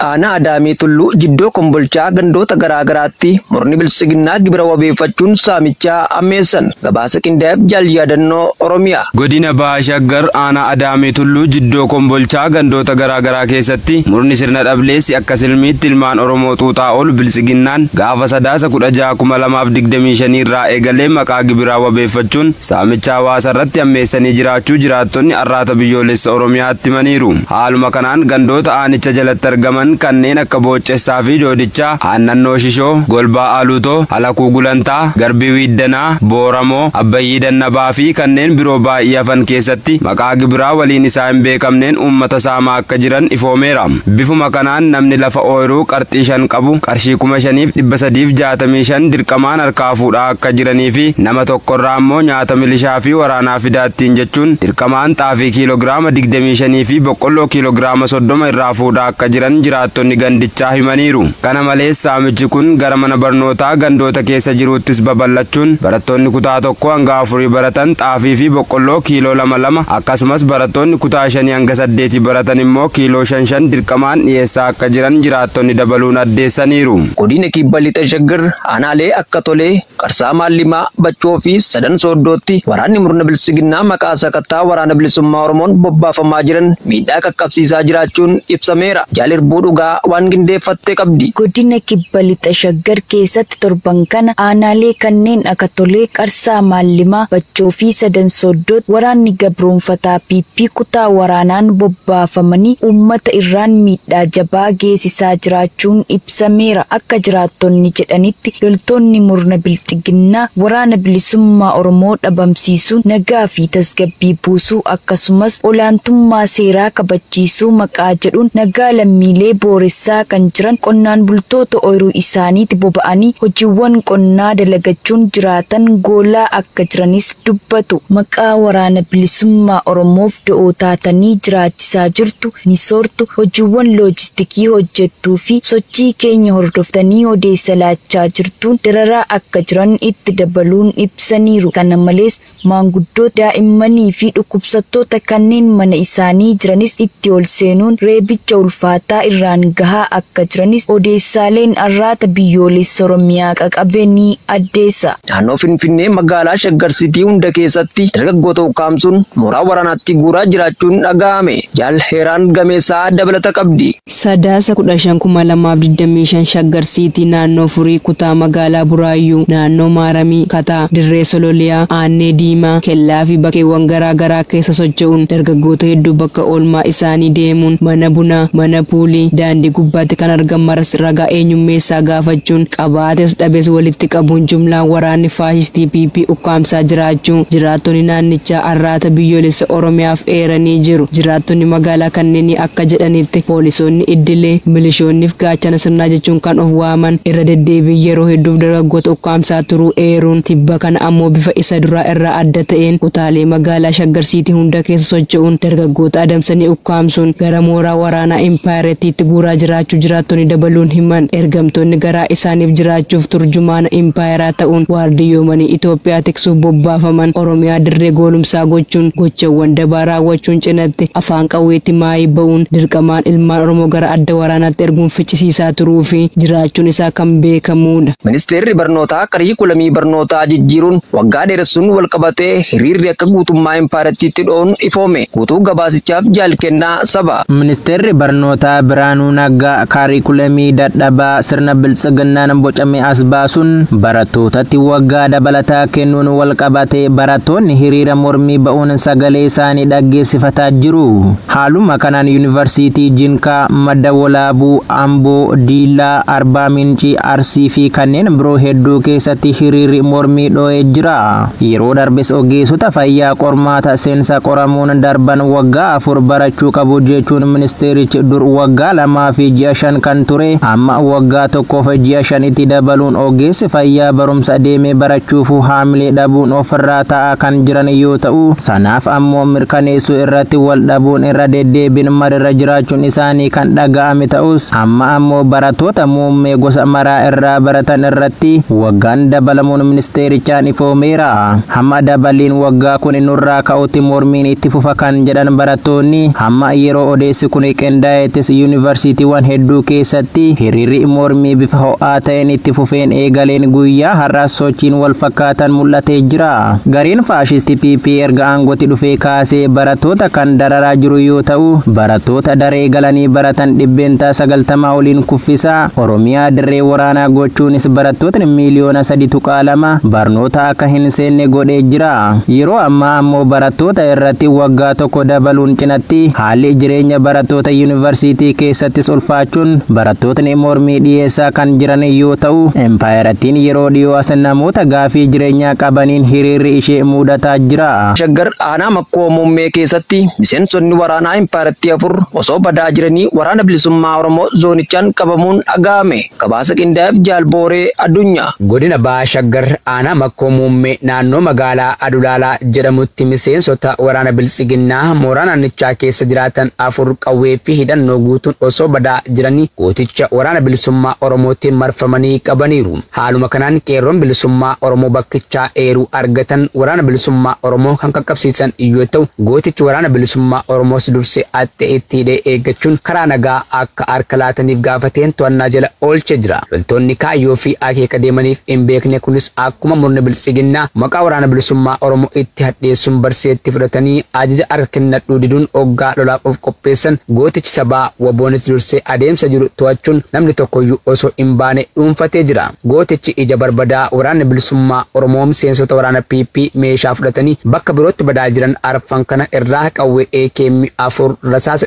Aanaa Adaamii Tulluu jiddoo Kombolchaa gandoota garaa garaatti murni bilisiginnaa gibira wabeeffachuun saamichaa ammeessan. Gabaasa qindaa'eef jaal yaadannoo Oromiyaa. Godina Bahaa Shaggar aanaa Adaamii Tulluu jiddoo Kombolchaa gandoota garaa garaa keessatti murni sirna dhableessi akka silmiitti ilmaan Oromoo xuuxaa oolu bilisiginnaan gaafa sadaasa 16/2025 irraa eegalee maqaa gibiraa wabeeffachuun saamicha hawaasa irratti ammeessanii jiraachuu jiraattonni arraata biyyoolessa Oromiyaatti himaniiru. Haaluma kanaan gandoota aanicha jalatti argaman kanneen akka Booccessaa fi Joodichaa, Aannannoo Shishoo, Golbaa Aalutoo, Halakuu Gulantaa, Garbii Wiiddanaa, Booramoo, Abbayyii Dannabaa fi kanneen biroo baay'ee hafan keessatti maqaa gibiraa waliin isaa hin beekamneen uummata saamaa akka jiran ifoomeera. Bifuma kanaan namni lafa ooyiruu qarxii 5 qabu qarshii 5,365 dirqamaan harkaa fuudhaa akka jiranii fi nama tokkorraa ammoo nyaata milishaa fi waraanaa fidaattiin jechuun dirqamaan xaafii kiiloogiraama 25 fi boqqolloo kiiloogiraama 30 irraa fuudhaa akka jiran jiraattonni gandichaa himaniiru. Kana malees saamichi kun gara mana barnootaa gandoota keessa jiruuttis babal'achuun barattoonni kutaa 1 hanga 4 baratan xaafii fi boqqolloo kiiloo 2 akkasumas barattoonni kutaa 5 hanga 8 baratan immoo kiiloo 5 dirqamaan dhiyeessaa akka jiran jiraattonni dabaluun addeessaniiru. Godina Kibba Lixa Shaggar aanaalee akka Tolee, Qarsaa Maallimaa, Bachoo fi Sadan Sooddootti waraanni murna bilisiginnaa maqaa sakattaa waraana bilisummaa Oromoon bobbaafamaa jiran miidhaa qaqqabsiisaa jiraachuun ibsameera. Jaalirbuu dhugaa waan qindeeffattee qabdi. Godina Kibba Lixa Shaggar keessatti torban kana aanaalee kanneen akka Tolee, Qarsaa Maallimaa, Bachoo fi Sadan Sooddootti waraanni gabroonfataa PP kutaa waraanaan bobbaafamanii uummata irraan miidhaa jabaa geessisaa jiraachuun ibsameera. Akka jiraattonni jedhanitti loltoonni murna bilisiginnaa waraana bilisummaa Oromoo dhabamsiisuu, nagaa fi tasgabbii buusuu akkasumas olaantummaa seeraa kabachiisuu maqaa jedhuun nagaa lammiilee booressaa kan jiran qonnaan bultoota ooyiruu isaaniitti boba'anii hojiiwwan qonnaa dalagachuun jiraatan goolaa akka jiranis dubbatu. Maqaa waraana bilisummaa Oromoof do'oo taatanii jiraachisaa jirtu ni soortu, hojiiwwan loojistikii hojjettuu fi sochii keenya hordoftanii odeessa laachaa jirtuun dararaa akka jiran itti dabaluun ibsaniiru. Kana malees maanguddoota, daa'immanii fi dhukkubsattoota kanneen mana isaanii jiranis itti ol seenuun reebicha ulfaataa irraan gahaa akka jiranis odeessaaleen arraata biyyoolessa Oromiyaa qaqqabe ni addeessa. Naannoo Finfinnee magaalaa Shaggar Sitii hunda keessatti dargaggoota ukkaamsuun mooraa waraanaatti guuraa jiraachuun dhaga'ame. Jaal Heeraan Gameessaa dabalata qabdi. Sadaasa 15/2025 Shaggar Sitii naannoo Furii kutaa magaalaa Buraayyuu, naannoo Maaramii, Kataa, Dirree Sololiyaa, Aannee Diimaa, Kellaa fi bakkeewwan garaa garaa keessa socho'uun dargaggoota hedduu bakka oolmaa isaanii deemuun mana bunaa, mana puulii, daandii gubbaatti kan argaman ragaa eenyummeessaa gaafachuun qabaates dhabees walitti qabuun jumlaan waraanni faashistii PP ukkaamsaa jiraachuu jiraattonni naannichaa arraata biyyoolessa Oromiyaaf eeranii jiru. Jiraattonni magaalaa kanneenii akka jedhanitti poolisoonni iddilee, milishoonniif gaachana sirnaa jechuun kan of waaman irra deddeebiin yeroo hedduuf dargaggoota ukkaamsaa turuu eeruun tibba kana ammoo bifa isa duraa irraa adda ta'een kutaalee magaalaa Shaggar Sitii hunda keessa socho'uun dargaggoota adamsanii ukkaamsuun gara mooraa waraanaa Impaayerettiitti guuraa jiraachuu jiraattonni dabaluun himan. Ergamtoonni garaa isaaniif jiraachuuf turjumaana Impaayeraa ta'uun waardiyyoomanii Itoophiyaa tiksuuf bobbaafaman Oromiyaa dirree goolumsaa gochuun gochawwan dabaa raawwachuun cinatti afaan qawweetti maayii ba'uun dirqamaan ilmaan Oromoo gara adda waraanaatti erguun ficcisiisaa turuu fi jiraachuun isaa kan beekamudha. Ministeerri barnootaa kariikulamii barnootaa jijjiiruun waggaa dheeressuun wal qabatee hiriirri akka guutummaa Impaayerettiitti dho'uun ifoome. Guutuu gabaasichaaf Jaal Kennaa Saba. Ministeerri barnootaa Biraanuu Naggaa kariikulamii dadhabaa sirna bilisiginnaan bocame as baasuun barattootatti waggaa dabalataa kennuun wal qabatee barattoonni hiriira mormii ba'uun sagalee isaanii dhaggeessifataa jiru. Haaluma kanaan yuunivarsiitii Jinkaa, Madda Walaabuu, Amboo, Diilaa, Arbaa Mincii, Arsii fi kanneen biroo hedduu keessatti hiriirri mormii dho'ee jira. Yeroo darbes ogeessota fayyaa qormaata seensa qoramuun darban waggaa 4 barachuu qabu jechuun ministeerichi dur waggaa 2 fi ji'a 5 kan ture amma waggaa 1 fi ji'a 5tti dabaluun ogeessi fayyaa barumsa deemee barachuuf haamilee dhabuun ofirraa ta'aa kan jiran yoo ta'u sanaaf ammoo mirkaneessuu irratti wal dhabuun irra deddeebiin marirra jiraachuun isaanii kan dhaga'ame ta'us amma ammoo barattoota muummee gosa maraa irraa baratan irratti waggaan dabalamuun ministeerichaan ifoomeera. Hamma dabaliin waggaa kun nurraa ka'utti mormiin itti fufa kan jedhan barattoonni hamma yeroo odeessi kun qindaa'ettis yuunivarsiitiiwwan hedduu keessatti hiriirri mormii bifa ho'aa ta'een itti fufeen eegaleen guyyaa har'aas sochiin wal fakkaatan mul'atee jira. Gareen faashisti PP erga aangootti dhufee kaasee barattoota kan dararaa jiru yoo ta'u, barattoota daree galanii baratan 90 oliin kuffisa. Oromiyaa dirree waraanaa gochuunis barattootni miliyoona 3.2 barnoota akka hin seenne godhee jira. Yeroo ammaa ammoo barattoota irratti waggaa tokko dabaluun cinatti haalli jireenya barattoota yuunivarsiitii keessattis ulfaachuun barattootni mormii dhiyeessaa kan jiran yoo ta'u, Empaayerattiin yeroo dhiyoo as namoota gaafii jireenyaa qabaniin hiriirri ishee mudataa jira. Shaggar aanaa makkoo muummee keessatti miseensonni waraanaa Empaayerattii 4 osoo badaa jiranii waraana bilisummaa Oromoo zoonichaan qabamuun dhaga'ame. Gabaasa qindaa'eef Jaalbooree Addunyaa. Godina Bahaa Shaggar aanaa makkoo muummee naannoo magaalaa Adulaalaa jedhamutti miseensota waraana bilisiginnaa mooraa naannichaa keessa jiraatan 4 qawwee fi hidhannoo guutuun osoo badaa jiranii gooticha waraana bilisummaa Oromootiin marfamanii qabaniiru. Haaluma kanaan qeerroon bilisummaa Oromoo bakkichaa eeruu argatan waraana bilisummaa Oromoo kan qaqqabsiisan yoo ta'u, gootichi waraana bilisummaa Oromoos dursee attee itti hidhee eeggachuun karaa nagaa akka harka laataniif gaafateen to'annaa jala oolchee jira. Loltoonni kaayyoo fi akeeka deemaniif hin beekne kunis akkuma murna bilisiginnaa maqaa waraana bilisummaa Oromoo itti hadheessuun barseetti fudhatanii ajaja harka kennadhuu diduun oggaa lolaaf of qopheessan gootichi sabaa waboonis dursee adeemsa jiru to'achuun namni tokkoyyuu osoo hin baane dhuunfatee jira. Gootichi ija barbadaa waraanni bilisummaa Oromoo miseensota waraana PP meeshaa fudhatanii bakka birootti badaa jiran arfan kana irraa qawwee AKM 4 rasaasa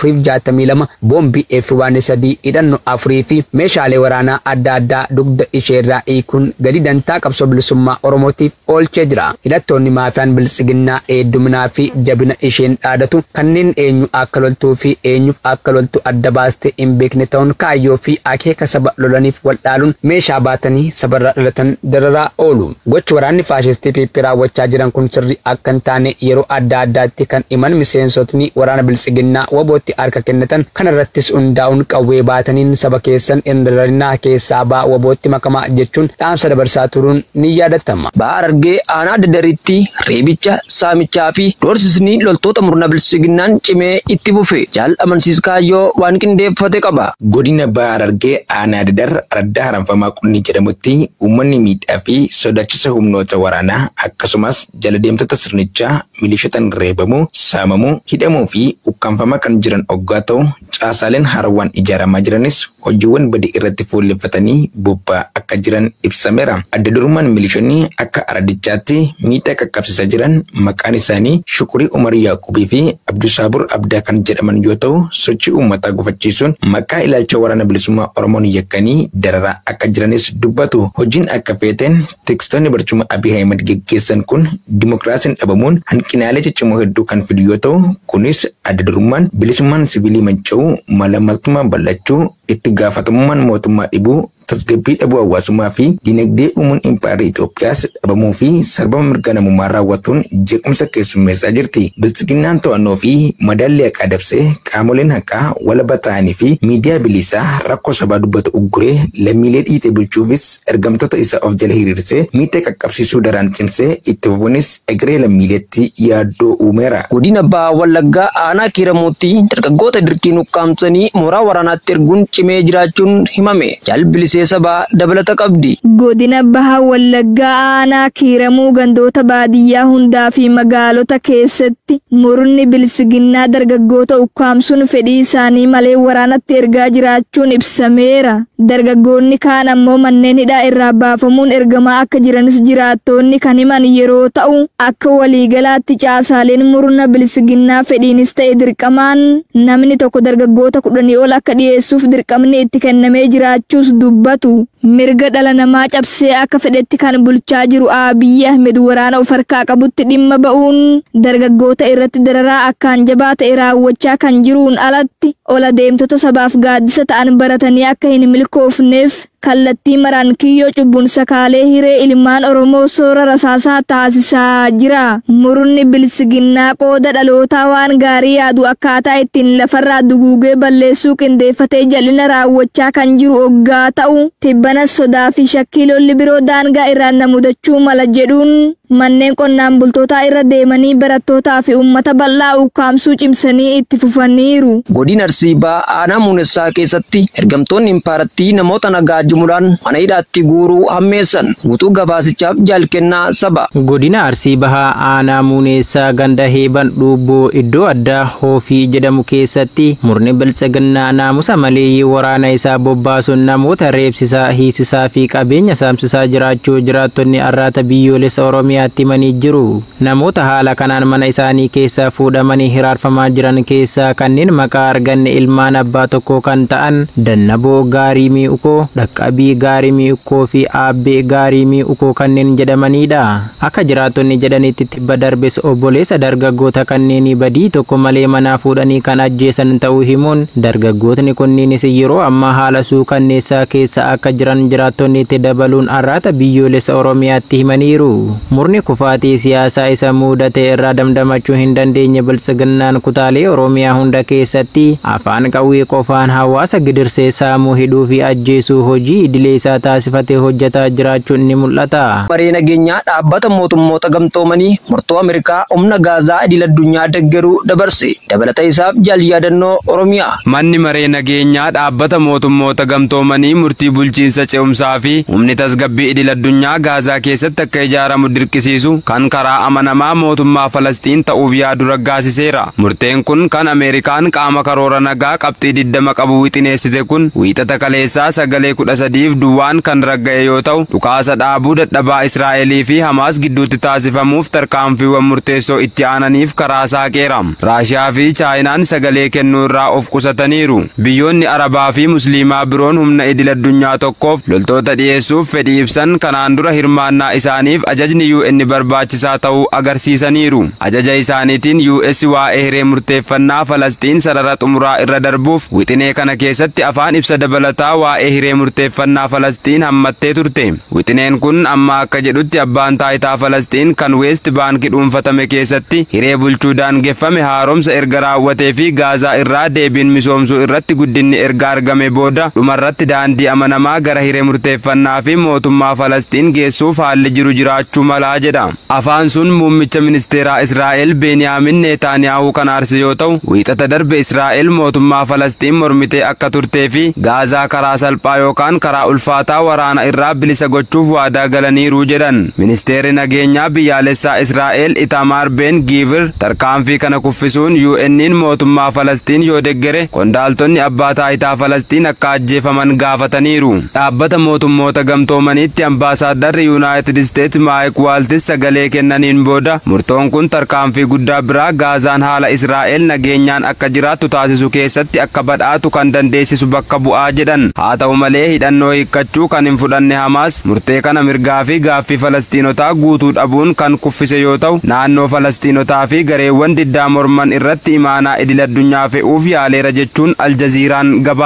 462 boombii F13 hidhannoo 4 fi meeshaalee waraanaa adda addaa dugda isheerraa hiikuun galii dantaa qabsoo bilisummaa Oromootiif oolchee jira. Hidhattoonni maafiyaan bilisiginnaa hedduminaa fi jabina isheen dhaadatu kanneen eenyu akka loltuu fi eenyuuf akka loltu adda baastee hin beekne ta'uun kaayyoo fi akeeka saba lolaniif wal dhaaluun meeshaa baatanii sabarraa dhalatan dararaa oolu. Gochi waraanni faashistii PP raawwachaa jiran kun sirrii akka hin taane yeroo adda addaatti kan himan miseensotni waraana bilisiginnaa wabootti harka kennatan kana irrattis hundaa'uun qawwee baataniin saba keessan hin dararinaa keessaa baa wabootti makamaa jechuun dhaamsa dabarsaa turuun ni yaadatama. Bahaa Harargee aanaa Dadaritti reebicha, saamichaa fi doorsisni loltoota murna bilisiginnaan cimee itti fufe. Jaal amansiis kaayyoo waan qindeeffate qaba. Godina Bahaa Harargee aanaa Dadar araddaa haramfamaa Qunnii jedhamutti uummanni miidhaa fi sodaachisa humnoota waraanaa akkasumas jala deemtota sirnichaa milishotaan reebamuu, saamamuu, hidhamuu fi ukkaanfamaa kan jiran oggaa ta'u caasaaleen harawwan ijaaramaa jiranis hojiiwwan badii irratti fuulleffatanii bobba'aa akka jiran ibsameera. Adda durummaan milishonni akka aradichaatti miidhaa qaqqabsiisaa jiran maqaan isaanii Shukurii Umar Yaaqubii fi Abdusaabur Abdaa kan jedhaman yoo ta'u, sochii uummataa gufachiisuun maqaa ilaalcha waraana bilisummaa Oromoon yakkanii dararaa akka jiranis dubbatu. Hojiin akka feeteen tekstoonni barcuma Abiy Ahmed geggeessan kun dimokiraasiin dhabamuun hanqinaalee ciccimoo hedduu kan fidu yoo ta'u, kunis adda durummaan bilisummaan sibiilii manca'uu, malamaltummaan bal'achuu, itti gaafatamummaan mootummaa dhibuu, tasgabbii dhabuu hawaasummaa fi dinagdee uumuun impaayera Itoophiyaas dhabamuu fi sarbama mirga namummaa raawwatuun jeequmsa keessummeessaa jirti. Bilisiginnaan to'annoo fi madaalli haqaa dabsee qaamoleen haqaa walaba ta'anii fi miidiyaa bilisaa rakkoo sabaa dubbatu ugguree lammiilee dhiitee bulchuufis ergamtoota isaa of jala hiriirsee miidhaa qaqqabsiisuu daraan cimsee itti fufuunis egeree lammiileetti yaaddoo uumeera. Godina Bahaa Wallaggaa aanaa Kiiramuutti dargaggoota dirqiin ukkaamsanii mooraa waraanaatti erguun cimee jiraachuun himame. Jaalbilisee sabaa dabalata qabdi. Godina Bahaa Wallaggaa aanaa Kiiramuu gandoota baadiyyaa hundaa fi magaalota keessatti murni bilisiginnaa dargaggoota ukkaamsuun fedhii isaanii malee waraanatti ergaa jiraachuun ibsameera. Dargaggoonni kaan ammoo manneen hidhaa irraa baafamuun ergamaa akka jiranis jiraattonni kan himan yeroo ta'u, akka waliigalaatti caasaaleen murna bilisiginnaa fedhiinis ta'e dirqamaan namni tokko dargaggoota 10 ol akka dhiyeessuuf dirqamni itti kennamee jiraachuus dubbatu. Mirga dhala namaa cabsee akka fedhetti kan bulchaa jiru Abiy Ahmed waraana of harkaa qabutti dhimma ba'uun dargaggoota irratti dararaa akkaan jabaa ta'e raawwachaa kan jiruun alatti ola deemtota sabaaf gaaddisa ta'an baratanii akka hin milkoofneef kallattii maraan kiyyoo cubbuun sakaalee hiree ilmaan Oromoo soora rasaasaa taasisaa jira. Murni bilisiginnaa qooda dhalootaa waan gaarii yaadu akkaataa ittiin lafarraa duguugee balleessuu qindeeffatee jal'ina raawwachaa kan jiru oggaa ta'u, tibbanas sodaa fi shakkii lolli biroo daangaa irraan na mudachuu mala jedhuun Manneen qonnaan bultootaa irra deemanii barattootaa fi uummata bal'aa ukkaamsuu cimsanii itti fufaniiru. Godina Arsii Bahaa aanaa Muunessaa keessatti ergamtoonni impaarattii namoota nagaa jumulaan mana hidhaatti guuruu hammeessan. Guutuu gabaasichaaf jaalkennaa saba. Godina Arsii Bahaa aanaa Muunessaa ganda Heeban Dhuubboo iddoo addaa Hoofii jedhamu keessatti murni biltsiginnaa naamusa malee waraana isaa bobbaasuun namoota reebsisaa, hiisisaa fi qabeenya saamsisaa jiraachuu jiraattonni arraata biyyoolessa Oromiyaatti himanii jiru. Namoota haala kanaan mana isaanii keessaa fuudhamanii hiraarfamaa jiran keessaa kanneen maqaa arganne ilmaan abbaa tokkoo kan ta'an Dannaboo Gaarii Mi'ukoo, Dhaqqabii Gaarii Mi'ukoo fi Aabbee Gaarii Mi'ukoo kanneen jedhamanidha. Akka jiraattonni jedhanitti tibba darbes obboleessa dargaggoota kanneenii badii tokko malee manaa fuudhanii kan ajjeesan ta'uu himuun dargaggootni kunniinis yeroo ammaa haala suukanneessaa keessa akka jiran jiraattonni itti dabaluun arraata biyyoolessa Oromiyaatti himaniiru. Murni kufaatii siyaasaa isa mudate irraa damdamachuu hin dandeenye biltsiginnaan kutaalee Oromiyaa hunda keessatti afaan qawwee qofaan hawaasa gidirsee saamuu, hidhuu fi ajjeesuu hojii idilee isaa taasifatee hojjetaa jiraachuun ni mul'ata. Maree nageenyaa dhaabbata mootummoota gamtoomanii murtoo Ameerikaa humna Gaazaa idil addunyaa deeggaruu dabarse. Dabalata isaaf yaadannoo Oromiyaa. Manni maree nageenyaa dhaabbata mootummoota gamtoomanii murtii bulchiinsa ce'umsaa fi humni tasgabbii idil addunyaa Gaazaa keessatti akka ijaaramu dirqisiisu kan karaa amanamaa mootummaa Falastiin ta'uuf yaadu raggaasiseera. Murteen kun kan Ameerikaan qaama karoora nagaa qabxii 20 qabu wixineessite kun wiixata kaleessaa sagalee 13f duwwaan kan ragga'e yoo ta'u, dhukaasa dhaabuu dadhabaa Israa'elii fi Hamaas gidduutti taasifamuuf tarkaanfiiwwan murteessoo itti aananiif karaa saaqeera. Raashiyaa fi Chaayinaan sagalee kennuu irraa of qusataniiru. Biyyoonni Arabaa fi Musliimaa biroon humna idil addunyaa tokkoof loltoota dhiyeessuuf fedhii ibsan kanaan dura hirmaannaa isaaniif ajajni UN barbaachisaa ta'uu agarsiisaniiru. Ajaja isaaniitiin US waa'ee hiree murteeffannaa Falastiin sarara xumuraa irra darbuuf wixinee kana keessatti afaan ibsa dabalataa waa'ee hiree murteeffannaa Falastiin hammattee turte. Wixineen kun amma akka jedhutti abbaan taayitaa Falastiin kan West Bank dhuunfatame keessatti hiree bulchuu daangeffame haaromsa erga raawwatee fi Gaazaa irraa deebiin misoomsuu irratti guddinni erga argame booda dhumarratti daandii amanamaa gara hiree murteeffannaa fi mootummaa Falastiin geessuuf haalli jiru jiraachuu malaa jedha. Afaan sun muummicha ministeeraa Israa'el Beniyaamin Neetaanyaahuu kan aarse yoo ta'u, wiixata darbe Israa'el mootummaa Falastiin mormitee akka turtee fi Gaazaa karaa salphaa yookaan karaa ulfaataa waraana irraa bilisa gochuuf waadaa galaniiru jedhan. Ministeerri nageenyaa biyyaalessaa Israa'el Itamaar Ben Gvir tarkaanfii kana kuffisuun UN'n mootummaa Falastiin yoo deggere qondaaltonni abbaa taayitaa Falastiin akka ajjeefaman gaafataniiru. Dhaabbata mootummoota gamtoomaniitti ambaasaaddarri Yuunaayitid Isteetsi Maayik Waaltis sagalee kennaniin booda murtoon kun tarkaanfii guddaa biraa Gaazaan haala Israa'el nageenyaan akka jiraattu taasisu keessatti akka badhaatu kan dandeessisu bakka bu'aa jedhan. Haa ta'u malee hidhannoo hiikkachuu kan hin fudhanne Hamaas murtee kana mirgaa fi gaaffii Falastiinotaa guutuu dhabuun kan kuffise yoo ta'u, naannoo Falastiinotaa fi gareewwan diddaa morman irratti imaanaa idil addunyaa fe'uuf yaaleera jechuun Aljaziiraan gabaase.